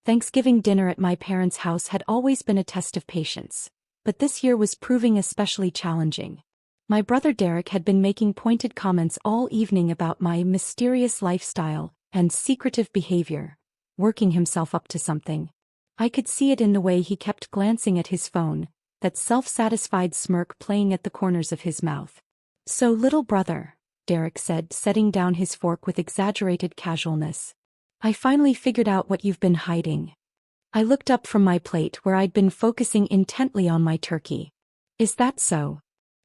Thanksgiving dinner at my parents' house had always been a test of patience, but this year was proving especially challenging. My brother Derek had been making pointed comments all evening about my mysterious lifestyle and secretive behavior, working himself up to something. I could see it in the way he kept glancing at his phone, that self-satisfied smirk playing at the corners of his mouth. "So, little brother," Derek said, setting down his fork with exaggerated casualness, "I finally figured out what you've been hiding." I looked up from my plate where I'd been focusing intently on my turkey. "Is that so?"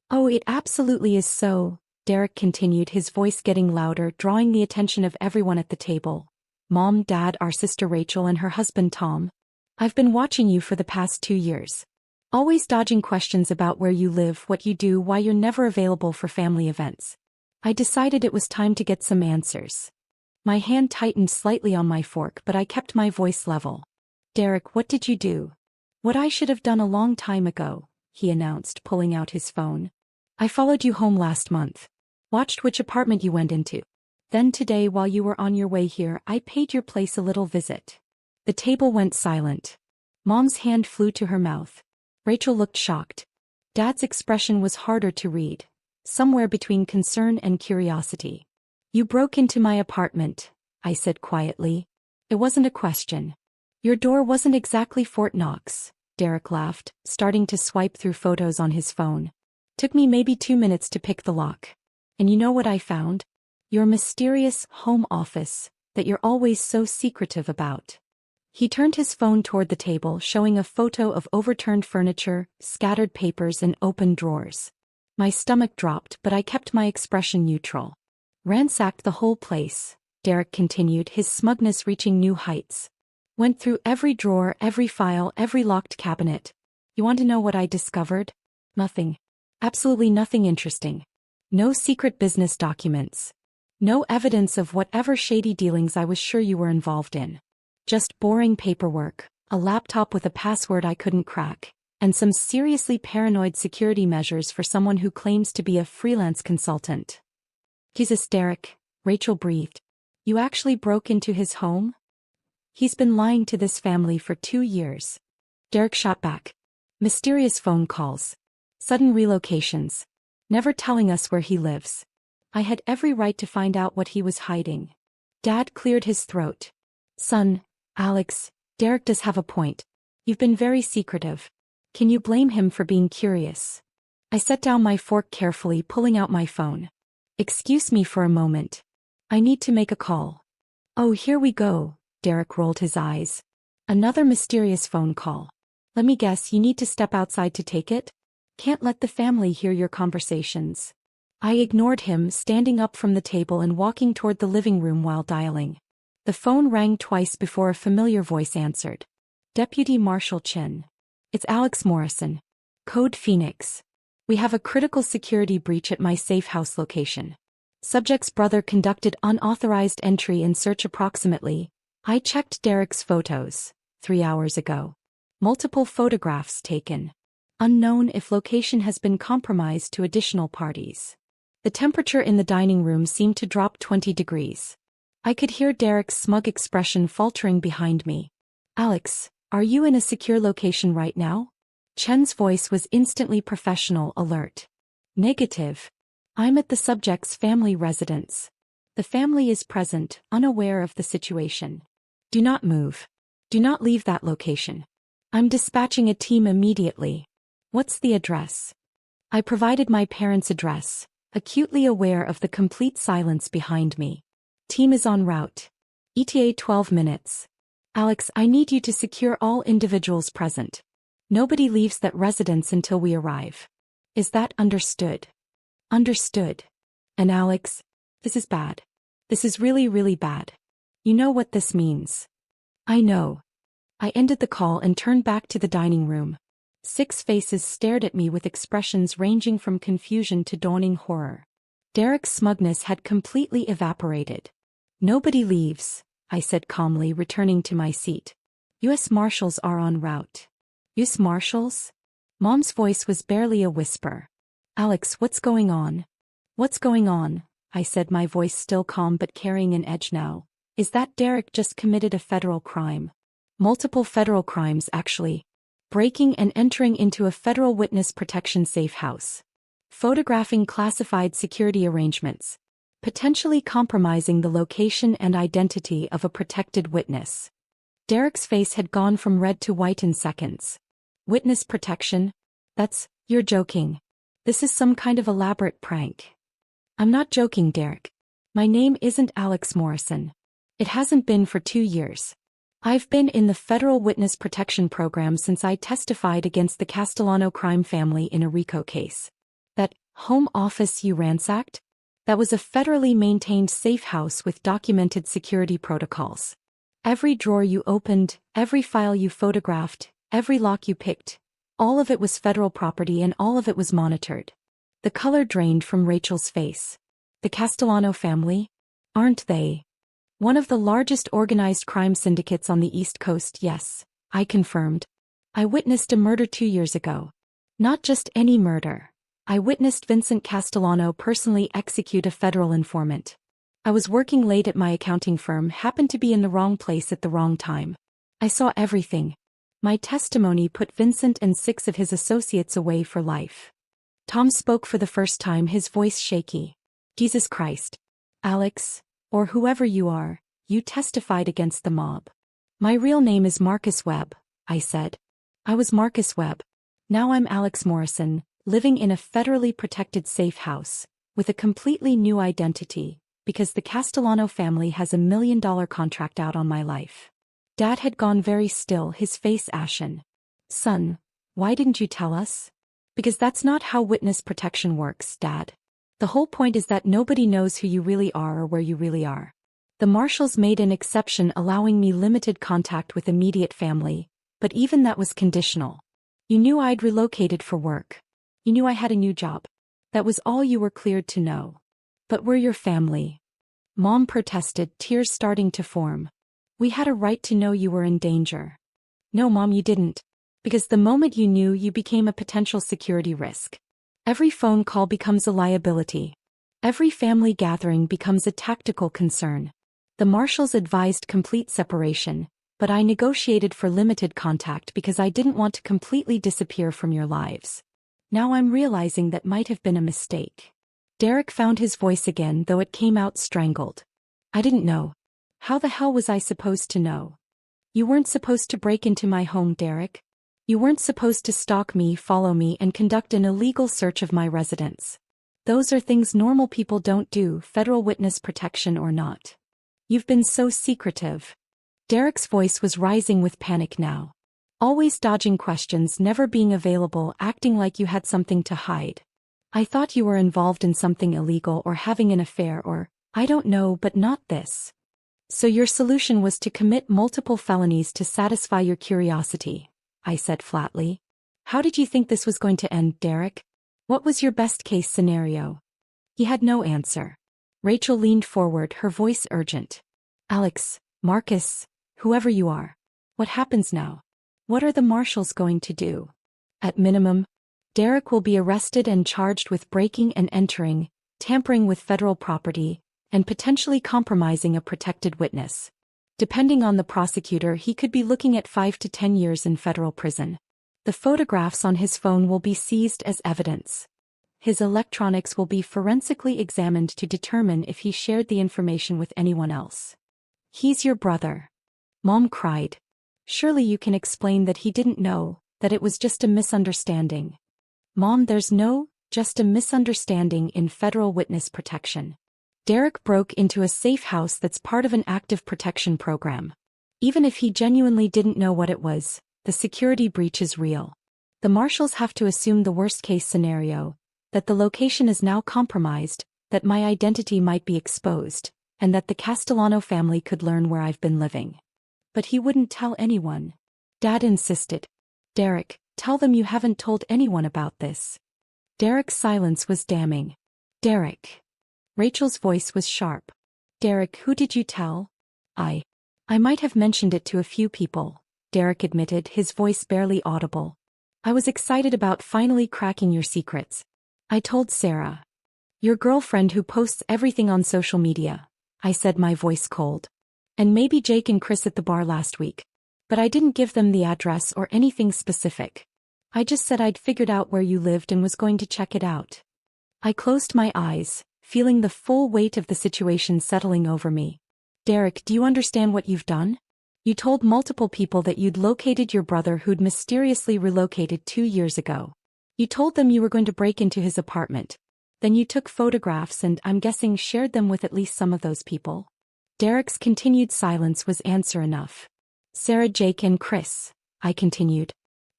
"Oh, it absolutely is so," Derek continued, his voice getting louder, drawing the attention of everyone at the table. "Mom, Dad, our sister Rachel and her husband Tom. I've been watching you for the past 2 years. Always dodging questions about where you live, what you do, why you're never available for family events. I decided it was time to get some answers." My hand tightened slightly on my fork, but I kept my voice level. "Derek, what did you do?" "What I should have done a long time ago," he announced, pulling out his phone. "I followed you home last month. Watched which apartment you went into. Then today, while you were on your way here, I paid your place a little visit." The table went silent. Mom's hand flew to her mouth. Rachel looked shocked. Dad's expression was harder to read, somewhere between concern and curiosity. "You broke into my apartment," I said quietly. "It wasn't a question." "Your door wasn't exactly Fort Knox," Derek laughed, starting to swipe through photos on his phone. "Took me maybe 2 minutes to pick the lock. And you know what I found? Your mysterious home office that you're always so secretive about." He turned his phone toward the table, showing a photo of overturned furniture, scattered papers, and open drawers. My stomach dropped, but I kept my expression neutral. "Ransacked the whole place," Derek continued, his smugness reaching new heights. "Went through every drawer, every file, every locked cabinet. You want to know what I discovered? Nothing. Absolutely nothing interesting. No secret business documents. No evidence of whatever shady dealings I was sure you were involved in. Just boring paperwork, a laptop with a password I couldn't crack, and some seriously paranoid security measures for someone who claims to be a freelance consultant." "Jesus, Derek," Rachel breathed. "You actually broke into his home?" "He's been lying to this family for 2 years." Derek shot back. "Mysterious phone calls. Sudden relocations. Never telling us where he lives. I had every right to find out what he was hiding." Dad cleared his throat. "Son, Alex, Derek does have a point. You've been very secretive. Can you blame him for being curious?" I set down my fork carefully, pulling out my phone. "Excuse me for a moment. I need to make a call." "Oh, here we go," Derek rolled his eyes. "Another mysterious phone call. Let me guess, you need to step outside to take it? Can't let the family hear your conversations." I ignored him, standing up from the table and walking toward the living room while dialing. The phone rang twice before a familiar voice answered. "Deputy Marshal Chin. It's Alex Morrison. Code Phoenix. We have a critical security breach at my safe house location. Subject's brother conducted unauthorized entry and search approximately." I checked Derek's photos, 3 hours ago. Multiple photographs taken. Unknown if location has been compromised to additional parties. The temperature in the dining room seemed to drop 20 degrees. I could hear Derek's smug expression faltering behind me. "Alex, are you in a secure location right now?" Chen's voice was instantly professional, alert. "Negative. I'm at the subject's family residence. The family is present, unaware of the situation. Do not move. Do not leave that location. I'm dispatching a team immediately." "What's the address?" I provided my parents' address, acutely aware of the complete silence behind me. "Team is en route. ETA 12 minutes. Alex, I need you to secure all individuals present. Nobody leaves that residence until we arrive. Is that understood?" "Understood." "And Alex, this is bad. This is really, really bad. You know what this means." "I know." I ended the call and turned back to the dining room. 6 faces stared at me with expressions ranging from confusion to dawning horror. Derek's smugness had completely evaporated. "Nobody leaves," I said calmly, returning to my seat. "U.S. Marshals are en route." "U.S. Marshals?" Mom's voice was barely a whisper. "Alex, what's going on?" "What's going on?" I said, my voice still calm but carrying an edge now. "Is that Derek just committed a federal crime. Multiple federal crimes, actually. Breaking and entering into a federal witness protection safe house. Photographing classified security arrangements. Potentially compromising the location and identity of a protected witness. Derek's face had gone from red to white in seconds. Witness protection? You're joking. This is some kind of elaborate prank. I'm not joking, Derek. My name isn't Alex Morrison. It hasn't been for 2 years. I've been in the Federal Witness Protection Program since I testified against the Castellano crime family in a RICO case. That home office you ransacked? That was a federally maintained safe house with documented security protocols. Every drawer you opened, every file you photographed, every lock you picked, all of it was federal property and all of it was monitored. The color drained from Rachel's face. The Castellano family? Aren't they one of the largest organized crime syndicates on the East Coast? Yes, I confirmed. I witnessed a murder 2 years ago. Not just any murder. I witnessed Vincent Castellano personally execute a federal informant. I was working late at my accounting firm, happened to be in the wrong place at the wrong time. I saw everything. My testimony put Vincent and 6 of his associates away for life. Tom spoke for the first time, his voice shaky. Jesus Christ. Alex, or whoever you are, you testified against the mob. My real name is Marcus Webb, I said. I was Marcus Webb. Now I'm Alex Morrison, living in a federally protected safe house, with a completely new identity, because the Castellano family has $1 million contract out on my life. Dad had gone very still, his face ashen. Son, why didn't you tell us? Because that's not how witness protection works, Dad. The whole point is that nobody knows who you really are or where you really are. The marshals made an exception, allowing me limited contact with immediate family, but even that was conditional. You knew I'd relocated for work. You knew I had a new job. That was all you were cleared to know. But we're your family. Mom protested, tears starting to form. We had a right to know you were in danger. No, Mom, you didn't. Because the moment you knew, you became a potential security risk. Every phone call becomes a liability. Every family gathering becomes a tactical concern. The marshals advised complete separation, but I negotiated for limited contact because I didn't want to completely disappear from your lives. Now I'm realizing that might have been a mistake. Derek found his voice again, though it came out strangled. I didn't know. How the hell was I supposed to know? You weren't supposed to break into my home, Derek. You weren't supposed to stalk me, follow me, and conduct an illegal search of my residence. Those are things normal people don't do, federal witness protection or not. You've been so secretive. Derek's voice was rising with panic now. Always dodging questions, never being available, acting like you had something to hide. I thought you were involved in something illegal or having an affair or, I don't know, but not this. So your solution was to commit multiple felonies to satisfy your curiosity, I said flatly. How did you think this was going to end, Derek? What was your best-case scenario? He had no answer. Rachel leaned forward, her voice urgent. Alex, Marcus, whoever you are. What happens now? What are the marshals going to do? At minimum, Derek will be arrested and charged with breaking and entering, tampering with federal property, and potentially compromising a protected witness. Depending on the prosecutor, he could be looking at 5 to 10 years in federal prison. The photographs on his phone will be seized as evidence. His electronics will be forensically examined to determine if he shared the information with anyone else. He's your brother. Mom cried. Surely you can explain that he didn't know, that it was just a misunderstanding. Mom, there's no, just a misunderstanding in federal witness protection. Derek broke into a safe house that's part of an active protection program. Even if he genuinely didn't know what it was, the security breach is real. The marshals have to assume the worst-case scenario, that the location is now compromised, that my identity might be exposed, and that the Castellano family could learn where I've been living. But he wouldn't tell anyone. Dad insisted. Derek, tell them you haven't told anyone about this. Derek's silence was damning. Derek. Rachel's voice was sharp. Derek, who did you tell? I might have mentioned it to a few people, Derek admitted, his voice barely audible. I was excited about finally cracking your secrets. I told Sarah. Your girlfriend who posts everything on social media, I said, my voice cold. And maybe Jake and Chris at the bar last week. But I didn't give them the address or anything specific. I just said I'd figured out where you lived and was going to check it out. I closed my eyes, feeling the full weight of the situation settling over me. Derek, do you understand what you've done? You told multiple people that you'd located your brother who'd mysteriously relocated 2 years ago. You told them you were going to break into his apartment. Then you took photographs and, I'm guessing, shared them with at least some of those people. Derek's continued silence was answer enough. Sarah, Jake, and Chris, I continued.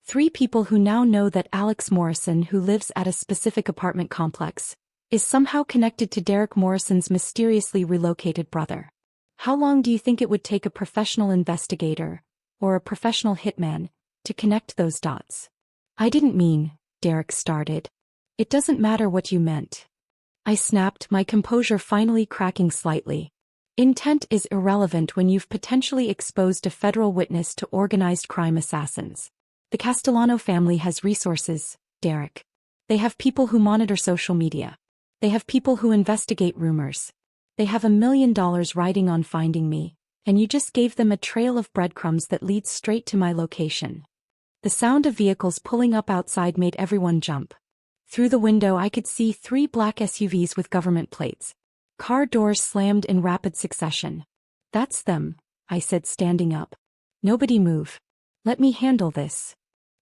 3 people who now know that Alex Morrison, who lives at a specific apartment complex, is somehow connected to Derek Morrison's mysteriously relocated brother. How long do you think it would take a professional investigator, or a professional hitman, to connect those dots? I didn't mean, Derek started. It doesn't matter what you meant. I snapped, my composure finally cracking slightly. Intent is irrelevant when you've potentially exposed a federal witness to organized crime assassins. The Castellano family has resources, Derek. They have people who monitor social media. They have people who investigate rumors. They have $1 million riding on finding me, and you just gave them a trail of breadcrumbs that leads straight to my location. The sound of vehicles pulling up outside made everyone jump. Through the window I could see 3 black SUVs with government plates. Car doors slammed in rapid succession. That's them, I said, standing up. Nobody move. Let me handle this.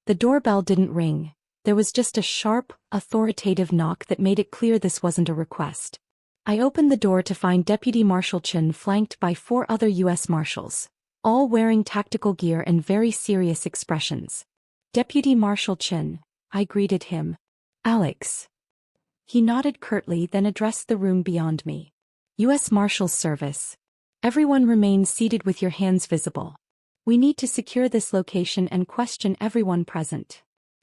The doorbell didn't ring. There was just a sharp, authoritative knock that made it clear this wasn't a request. I opened the door to find Deputy Marshal Chin flanked by 4 other U.S. Marshals, all wearing tactical gear and very serious expressions. Deputy Marshal Chin, I greeted him. Alex. He nodded curtly, then addressed the room beyond me. U.S. Marshals Service. Everyone remain seated with your hands visible. We need to secure this location and question everyone present.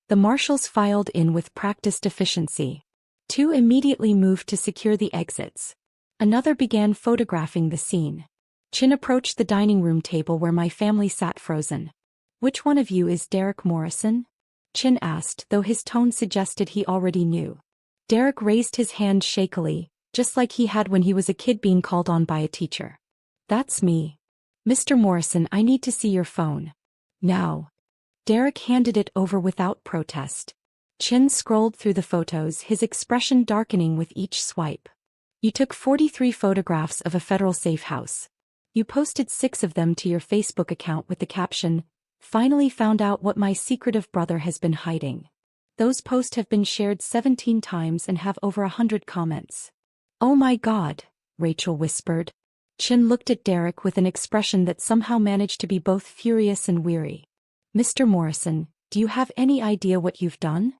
The marshals filed in with practiced efficiency. 2 immediately moved to secure the exits. Another began photographing the scene. Chin approached the dining room table where my family sat frozen. Which one of you is Derek Morrison? Chin asked, though his tone suggested he already knew. Derek raised his hand shakily, just like he had when he was a kid being called on by a teacher. That's me. Mr. Morrison, I need to see your phone. Now. Derek handed it over without protest. Chin scrolled through the photos, his expression darkening with each swipe. You took 43 photographs of a federal safe house. You posted 6 of them to your Facebook account with the caption, "Finally found out what my secretive brother has been hiding." Those posts have been shared 17 times and have over 100 comments. Oh my God, Rachel whispered. Chin looked at Derek with an expression that somehow managed to be both furious and weary. Mr. Morrison, do you have any idea what you've done?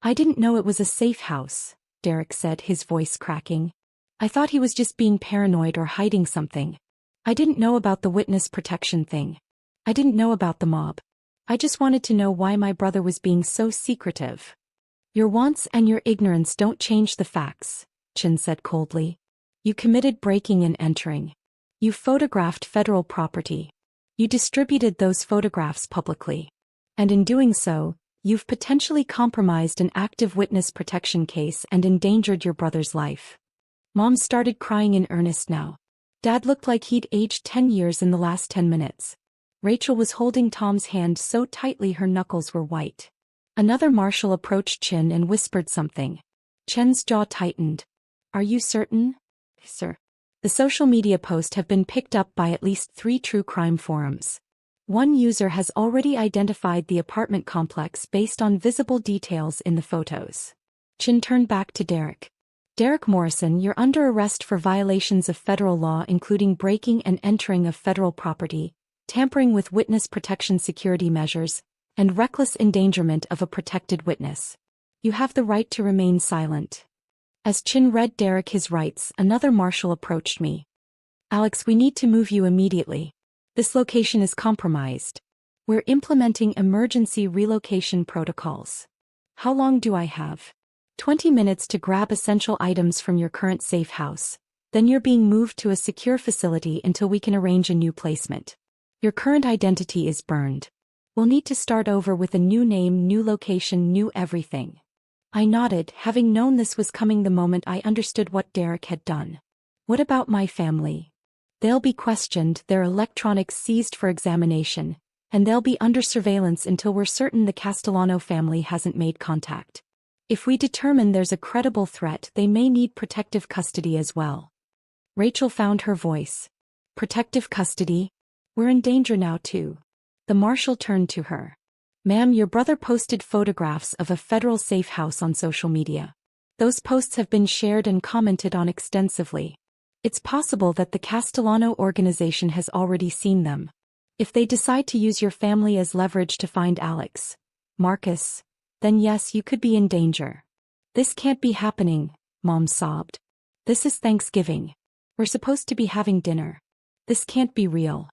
I didn't know it was a safe house, Derek said, his voice cracking. I thought he was just being paranoid or hiding something. I didn't know about the witness protection thing. I didn't know about the mob. I just wanted to know why my brother was being so secretive. Your wants and your ignorance don't change the facts, Chin said coldly. You committed breaking and entering. You photographed federal property. You distributed those photographs publicly. And in doing so, you've potentially compromised an active witness protection case and endangered your brother's life. Mom started crying in earnest now. Dad looked like he'd aged 10 years in the last 10 minutes. Rachel was holding Tom's hand so tightly her knuckles were white. Another marshal approached Chin and whispered something. Chin's jaw tightened. Are you certain? Sir. The social media posts have been picked up by at least 3 true crime forums. One user has already identified the apartment complex based on visible details in the photos. Chin turned back to Derek. Derek Morrison, you're under arrest for violations of federal law, including breaking and entering of federal property, tampering with witness protection security measures, and reckless endangerment of a protected witness. You have the right to remain silent. As Chin read Derek his rights, another marshal approached me. Alex, we need to move you immediately. This location is compromised. We're implementing emergency relocation protocols. How long do I have? 20 minutes to grab essential items from your current safe house. Then you're being moved to a secure facility until we can arrange a new placement. Your current identity is burned. We'll need to start over with a new name, new location, new everything. I nodded, having known this was coming the moment I understood what Derek had done. What about my family? They'll be questioned, their electronics seized for examination, and they'll be under surveillance until we're certain the Castellano family hasn't made contact. If we determine there's a credible threat, they may need protective custody as well. Rachel found her voice. Protective custody? We're in danger now too. The marshal turned to her. Ma'am, your brother posted photographs of a federal safe house on social media. Those posts have been shared and commented on extensively. It's possible that the Castellano organization has already seen them. If they decide to use your family as leverage to find Marcus, then yes, you could be in danger. This can't be happening, Mom sobbed. This is Thanksgiving. We're supposed to be having dinner. This can't be real.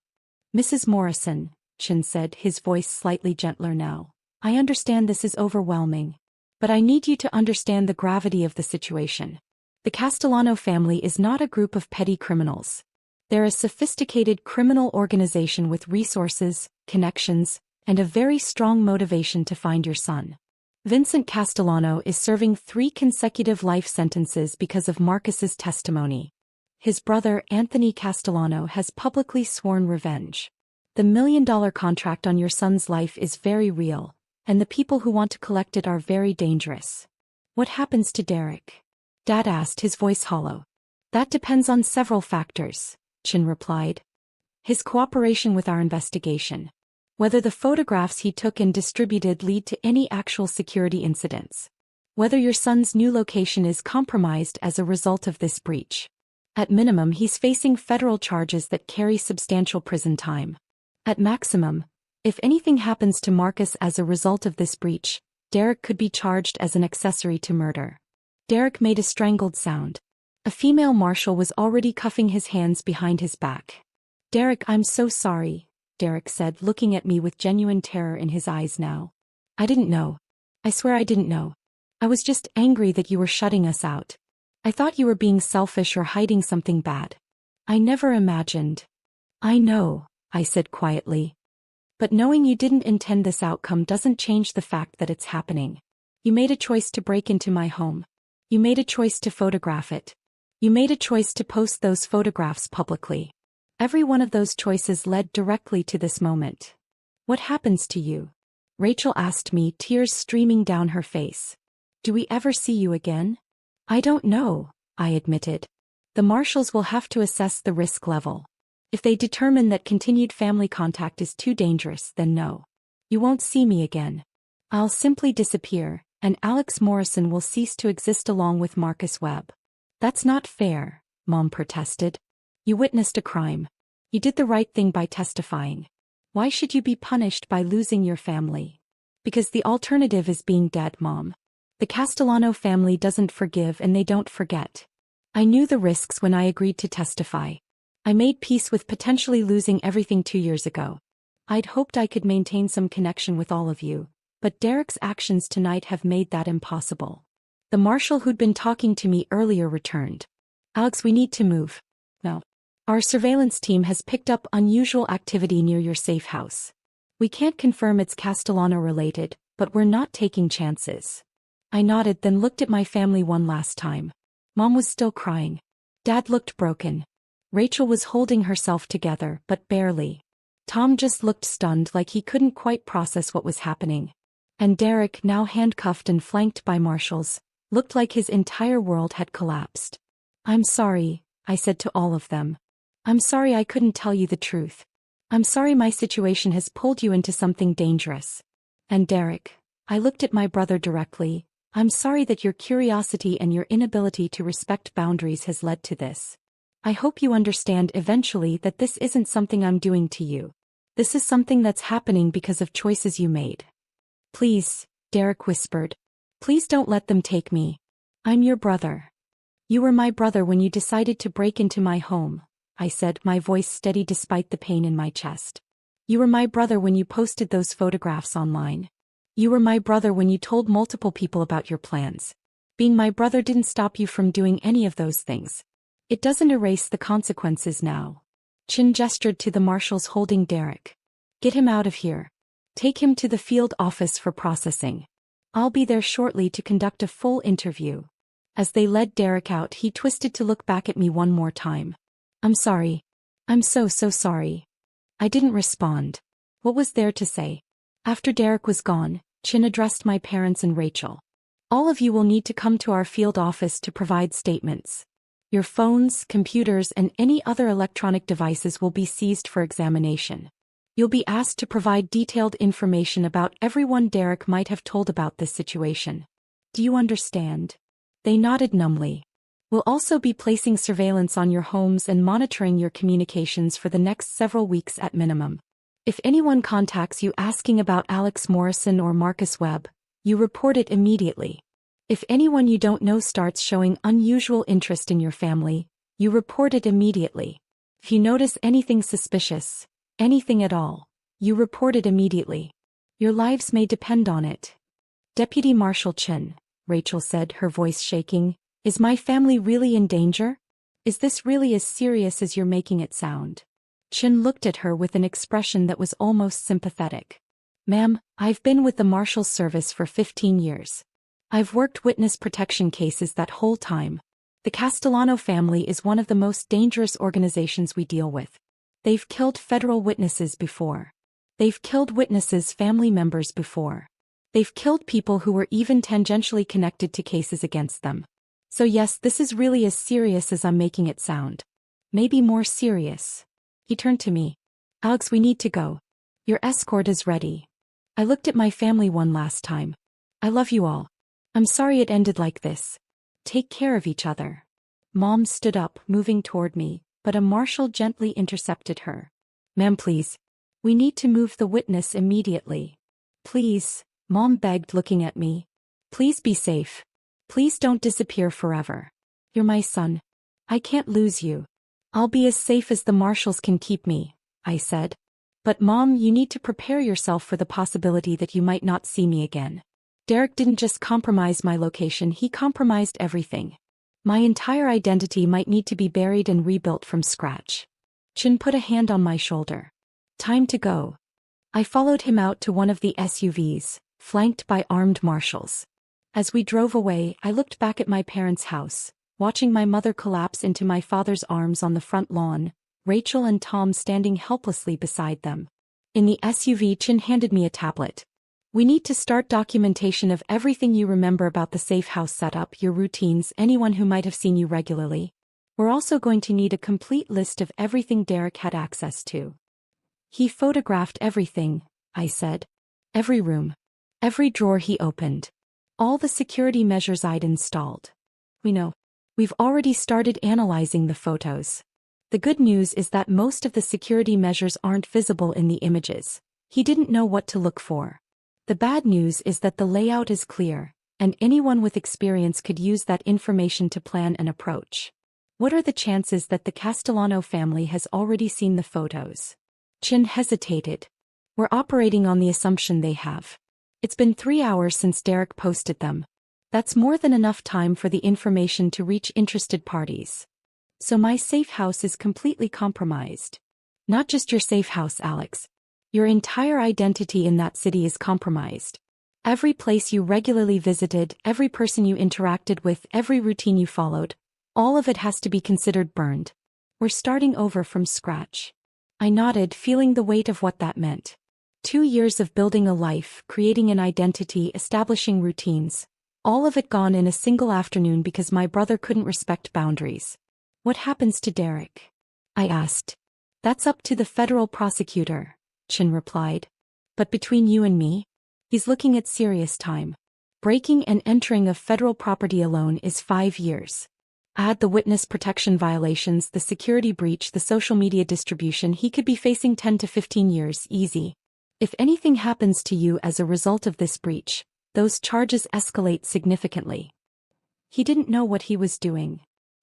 Mrs. Morrison, Chin said, his voice slightly gentler now. I understand this is overwhelming. But I need you to understand the gravity of the situation. The Castellano family is not a group of petty criminals. They're a sophisticated criminal organization with resources, connections, and a very strong motivation to find your son. Vincent Castellano is serving 3 consecutive life sentences because of Marcus's testimony. His brother, Anthony Castellano, has publicly sworn revenge. The $1 million contract on your son's life is very real, and the people who want to collect it are very dangerous. What happens to Derek? Dad asked, his voice hollow. That depends on several factors, Chin replied. His cooperation with our investigation. Whether the photographs he took and distributed lead to any actual security incidents. Whether your son's new location is compromised as a result of this breach. At minimum, he's facing federal charges that carry substantial prison time. At maximum, if anything happens to Marcus as a result of this breach, Derek could be charged as an accessory to murder. Derek made a strangled sound. A female marshal was already cuffing his hands behind his back. Derek, I'm so sorry, Derek said, looking at me with genuine terror in his eyes now. I didn't know. I swear I didn't know. I was just angry that you were shutting us out. I thought you were being selfish or hiding something bad. I never imagined. I know, I said quietly. But knowing you didn't intend this outcome doesn't change the fact that it's happening. You made a choice to break into my home. You made a choice to photograph it. You made a choice to post those photographs publicly. Every one of those choices led directly to this moment. What happens to you? Rachel asked me, tears streaming down her face. Do we ever see you again? I don't know, I admitted. The marshals will have to assess the risk level. If they determine that continued family contact is too dangerous, then no. You won't see me again. I'll simply disappear, and Alex Morrison will cease to exist along with Marcus Webb. That's not fair, Mom protested. You witnessed a crime. You did the right thing by testifying. Why should you be punished by losing your family? Because the alternative is being dead, Mom. The Castellano family doesn't forgive and they don't forget. I knew the risks when I agreed to testify. I made peace with potentially losing everything 2 years ago. I'd hoped I could maintain some connection with all of you, but Derek's actions tonight have made that impossible. The marshal who'd been talking to me earlier returned. Alex, we need to move. No. Our surveillance team has picked up unusual activity near your safe house. We can't confirm it's Castellano related, but we're not taking chances. I nodded, then looked at my family one last time. Mom was still crying. Dad looked broken. Rachel was holding herself together, but barely. Tom just looked stunned, like he couldn't quite process what was happening. And Derek, now handcuffed and flanked by marshals, looked like his entire world had collapsed. I'm sorry, I said to all of them. I'm sorry I couldn't tell you the truth. I'm sorry my situation has pulled you into something dangerous. And Derek, I looked at my brother directly, I'm sorry that your curiosity and your inability to respect boundaries has led to this. I hope you understand eventually that this isn't something I'm doing to you. This is something that's happening because of choices you made. Please, Derek whispered. Please don't let them take me. I'm your brother. You were my brother when you decided to break into my home, I said, my voice steady despite the pain in my chest. You were my brother when you posted those photographs online. You were my brother when you told multiple people about your plans. Being my brother didn't stop you from doing any of those things. It doesn't erase the consequences now. Chin gestured to the marshals holding Derek. Get him out of here. Take him to the field office for processing. I'll be there shortly to conduct a full interview. As they led Derek out, he twisted to look back at me one more time. I'm sorry. I'm so sorry. I didn't respond. What was there to say? After Derek was gone, Chin addressed my parents and Rachel. All of you will need to come to our field office to provide statements. Your phones, computers, and any other electronic devices will be seized for examination. You'll be asked to provide detailed information about everyone Derek might have told about this situation. Do you understand? They nodded numbly. We'll also be placing surveillance on your homes and monitoring your communications for the next several weeks at minimum. If anyone contacts you asking about Alex Morrison or Marcus Webb, you report it immediately. If anyone you don't know starts showing unusual interest in your family, you report it immediately. If you notice anything suspicious, anything at all, you report it immediately. Your lives may depend on it. Deputy Marshal Chin, Rachel said, her voice shaking, is my family really in danger? Is this really as serious as you're making it sound? Chin looked at her with an expression that was almost sympathetic. Ma'am, I've been with the Marshal's service for 15 years. I've worked witness protection cases that whole time. The Castellano family is one of the most dangerous organizations we deal with. They've killed federal witnesses before. They've killed witnesses' family members before. They've killed people who were even tangentially connected to cases against them. So yes, this is really as serious as I'm making it sound. Maybe more serious. He turned to me. Alex, we need to go. Your escort is ready. I looked at my family one last time. I love you all. I'm sorry it ended like this. Take care of each other. Mom stood up, moving toward me, but a marshal gently intercepted her. Ma'am, please. We need to move the witness immediately. Please, Mom begged, looking at me. Please be safe. Please don't disappear forever. You're my son. I can't lose you. I'll be as safe as the marshals can keep me, I said. But Mom, you need to prepare yourself for the possibility that you might not see me again. Derek didn't just compromise my location, he compromised everything. My entire identity might need to be buried and rebuilt from scratch. Chin put a hand on my shoulder. Time to go. I followed him out to one of the SUVs, flanked by armed marshals. As we drove away, I looked back at my parents' house, watching my mother collapse into my father's arms on the front lawn, Rachel and Tom standing helplessly beside them. In the SUV, Chin handed me a tablet. We need to start documentation of everything you remember about the safe house setup, your routines, anyone who might have seen you regularly. We're also going to need a complete list of everything Derek had access to. He photographed everything, I said. Every room. Every drawer he opened. All the security measures I'd installed. We know. We've already started analyzing the photos. The good news is that most of the security measures aren't visible in the images. He didn't know what to look for. The bad news is that the layout is clear, and anyone with experience could use that information to plan an approach. What are the chances that the Castellano family has already seen the photos? Chin hesitated. We're operating on the assumption they have. It's been 3 hours since Derek posted them. That's more than enough time for the information to reach interested parties. So my safe house is completely compromised. Not just your safe house, Alex. Your entire identity in that city is compromised. Every place you regularly visited, every person you interacted with, every routine you followed, all of it has to be considered burned. We're starting over from scratch. I nodded, feeling the weight of what that meant. 2 years of building a life, creating an identity, establishing routines. All of it gone in a single afternoon because my brother couldn't respect boundaries. What happens to Derek? I asked. That's up to the federal prosecutor, Chin replied. But between you and me, he's looking at serious time. Breaking and entering of federal property alone is 5 years. Add the witness protection violations, the security breach, the social media distribution, he could be facing 10 to 15 years, easy. If anything happens to you as a result of this breach, those charges escalate significantly. He didn't know what he was doing.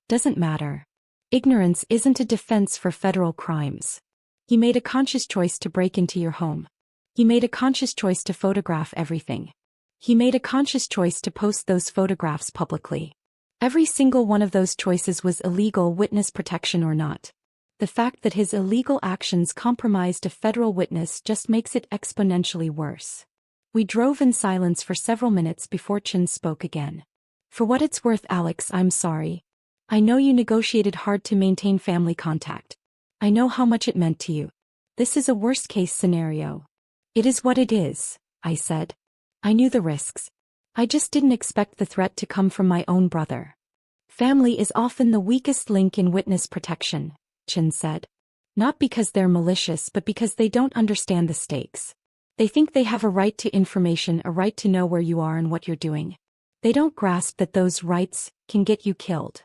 Doesn't matter. Ignorance isn't a defense for federal crimes. He made a conscious choice to break into your home. He made a conscious choice to photograph everything. He made a conscious choice to post those photographs publicly. Every single one of those choices was illegal, witness protection or not. The fact that his illegal actions compromised a federal witness just makes it exponentially worse. We drove in silence for several minutes before Chin spoke again. For what it's worth, Alex, I'm sorry. I know you negotiated hard to maintain family contact. I know how much it meant to you. This is a worst-case scenario. It is what it is, I said. I knew the risks. I just didn't expect the threat to come from my own brother. Family is often the weakest link in witness protection, Chin said. Not because they're malicious but because they don't understand the stakes. They think they have a right to information, a right to know where you are and what you're doing. They don't grasp that those rights can get you killed.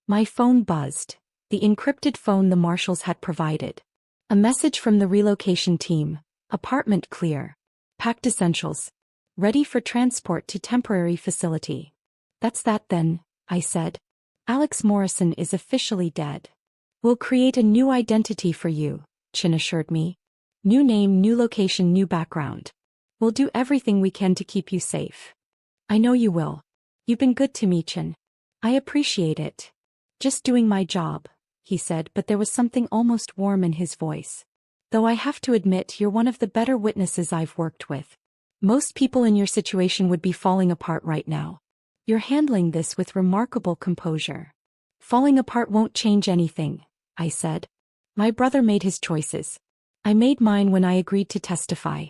My phone buzzed, the encrypted phone the marshals had provided. A message from the relocation team, apartment clear. Packed essentials. Ready for transport to temporary facility. That's that then, I said. Alex Morrison is officially dead. We'll create a new identity for you, Chin assured me. New name, new location, new background. We'll do everything we can to keep you safe. I know you will. You've been good to me, Chin. I appreciate it. Just doing my job, he said, but there was something almost warm in his voice. Though I have to admit you're one of the better witnesses I've worked with. Most people in your situation would be falling apart right now. You're handling this with remarkable composure. Falling apart won't change anything, I said. My brother made his choices. I made mine when I agreed to testify.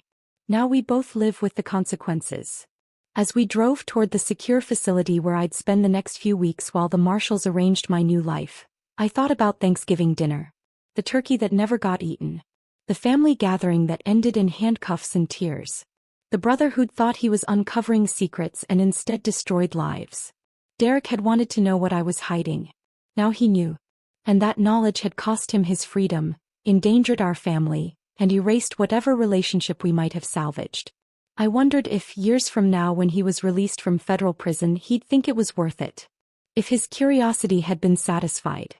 Now we both live with the consequences. As we drove toward the secure facility where I'd spend the next few weeks while the marshals arranged my new life, I thought about Thanksgiving dinner. The turkey that never got eaten. The family gathering that ended in handcuffs and tears. The brother who'd thought he was uncovering secrets and instead destroyed lives. Derek had wanted to know what I was hiding. Now he knew. And that knowledge had cost him his freedom, endangered our family, and erased whatever relationship we might have salvaged. I wondered if, years from now when he was released from federal prison, he'd think it was worth it. If his curiosity had been satisfied.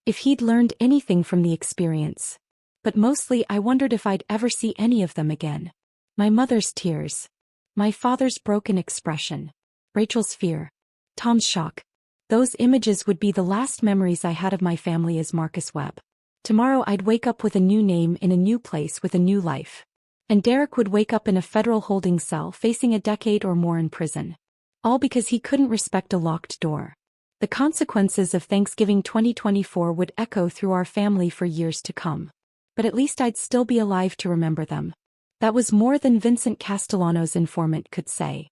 If he'd learned anything from the experience. But mostly I wondered if I'd ever see any of them again. My mother's tears. My father's broken expression. Rachel's fear. Tom's shock. Those images would be the last memories I had of my family as Marcus Webb. Tomorrow I'd wake up with a new name in a new place with a new life. And Derek would wake up in a federal holding cell facing a decade or more in prison. All because he couldn't respect a locked door. The consequences of Thanksgiving 2024 would echo through our family for years to come. But at least I'd still be alive to remember them. That was more than Vincent Castellano's informant could say.